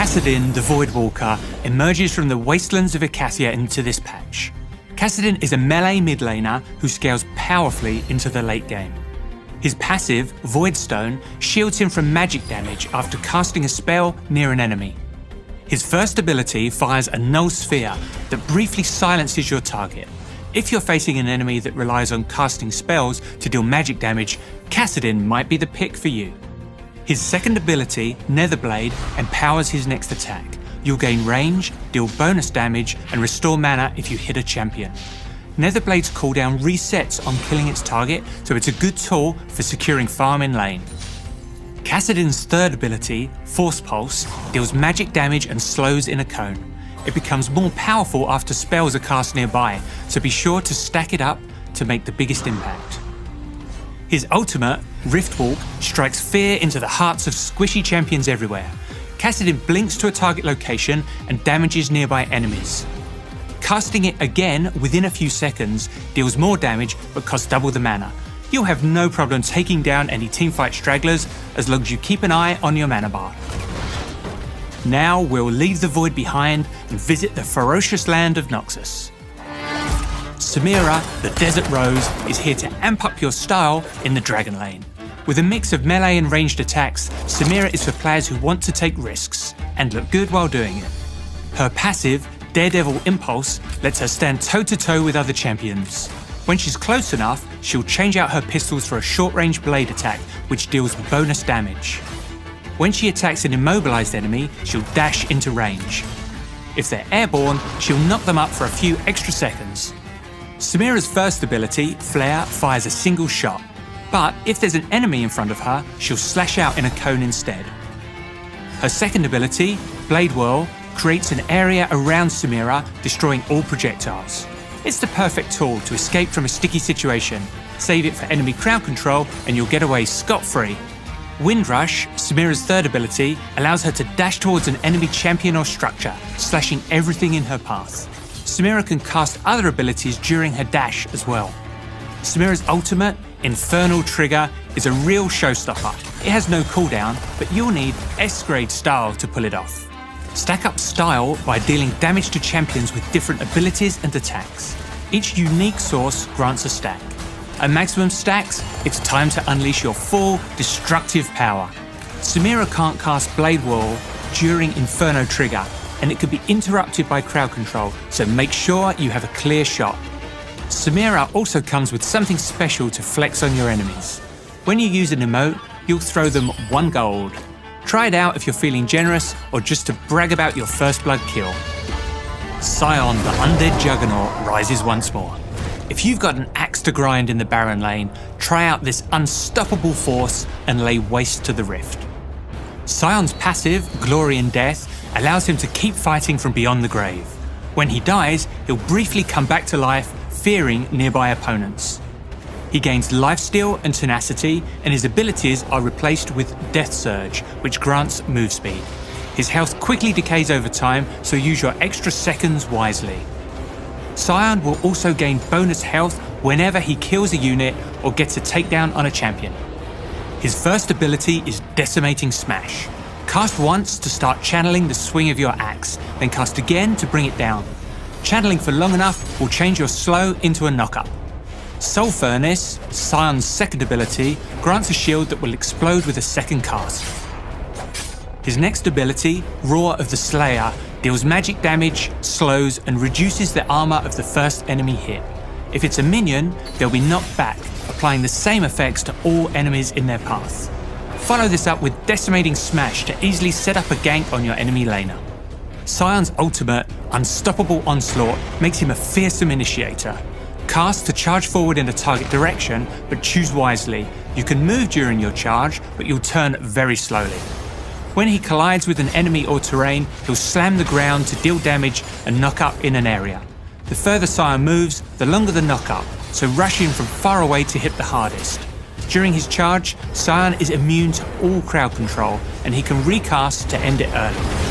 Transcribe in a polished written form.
Kassadin, the Voidwalker, emerges from the wastelands of Ikasia into this patch. Kassadin is a melee mid laner who scales powerfully into the late game. His passive, Voidstone, shields him from magic damage after casting a spell near an enemy. His first ability fires a null sphere that briefly silences your target. If you're facing an enemy that relies on casting spells to deal magic damage, Kassadin might be the pick for you. His second ability, Netherblade, empowers his next attack. You'll gain range, deal bonus damage, and restore mana if you hit a champion. Netherblade's cooldown resets on killing its target, so it's a good tool for securing farm in lane. Kassadin's third ability, Force Pulse, deals magic damage and slows in a cone. It becomes more powerful after spells are cast nearby, so be sure to stack it up to make the biggest impact. His ultimate, Riftwalk, strikes fear into the hearts of squishy champions everywhere. Kassadin blinks to a target location and damages nearby enemies. Casting it again within a few seconds deals more damage but costs double the mana. You'll have no problem taking down any teamfight stragglers as long as you keep an eye on your mana bar. Now we'll leave the void behind and visit the ferocious land of Noxus. Samira, the Desert Rose, is here to amp up your style in the Dragon Lane. With a mix of melee and ranged attacks, Samira is for players who want to take risks and look good while doing it. Her passive, Daredevil Impulse, lets her stand toe-to-toe with other champions. When she's close enough, she'll change out her pistols for a short-range blade attack, which deals bonus damage. When she attacks an immobilized enemy, she'll dash into range. If they're airborne, she'll knock them up for a few extra seconds. Samira's first ability, Flare, fires a single shot, but if there's an enemy in front of her, she'll slash out in a cone instead. Her second ability, Blade Whirl, creates an area around Samira, destroying all projectiles. It's the perfect tool to escape from a sticky situation. Save it for enemy crowd control and you'll get away scot-free. Windrush, Samira's third ability, allows her to dash towards an enemy champion or structure, slashing everything in her path. Samira can cast other abilities during her dash as well. Samira's ultimate, Infernal Trigger, is a real showstopper. It has no cooldown, but you'll need S-grade style to pull it off. Stack up style by dealing damage to champions with different abilities and attacks. Each unique source grants a stack. At maximum stacks, it's time to unleash your full destructive power. Samira can't cast Blade Whirl during Inferno Trigger, and it could be interrupted by crowd control, so make sure you have a clear shot. Samira also comes with something special to flex on your enemies. When you use an emote, you'll throw them 1 gold. Try it out if you're feeling generous or just to brag about your first blood kill. Sion, the undead juggernaut, rises once more. If you've got an axe to grind in the Baron lane, try out this unstoppable force and lay waste to the rift. Sion's passive, Glory in Death, allows him to keep fighting from beyond the grave. When he dies, he'll briefly come back to life, fearing nearby opponents. He gains lifesteal and tenacity, and his abilities are replaced with Death Surge, which grants move speed. His health quickly decays over time, so use your extra seconds wisely. Sion will also gain bonus health whenever he kills a unit or gets a takedown on a champion. His first ability is Decimating Smash. Cast once to start channeling the swing of your axe, then cast again to bring it down. Channeling for long enough will change your slow into a knock-up. Soul Furnace, Sion's second ability, grants a shield that will explode with a second cast. His next ability, Roar of the Slayer, deals magic damage, slows, and reduces the armor of the first enemy hit. If it's a minion, they'll be knocked back, applying the same effects to all enemies in their path. Follow this up with Decimating Smash to easily set up a gank on your enemy laner. Sion's ultimate, Unstoppable Onslaught, makes him a fearsome initiator. Cast to charge forward in a target direction, but choose wisely. You can move during your charge, but you'll turn very slowly. When he collides with an enemy or terrain, he'll slam the ground to deal damage and knock up in an area. The further Sion moves, the longer the knock up, so rush in from far away to hit the hardest. During his charge, Sion is immune to all crowd control, and he can recast to end it early.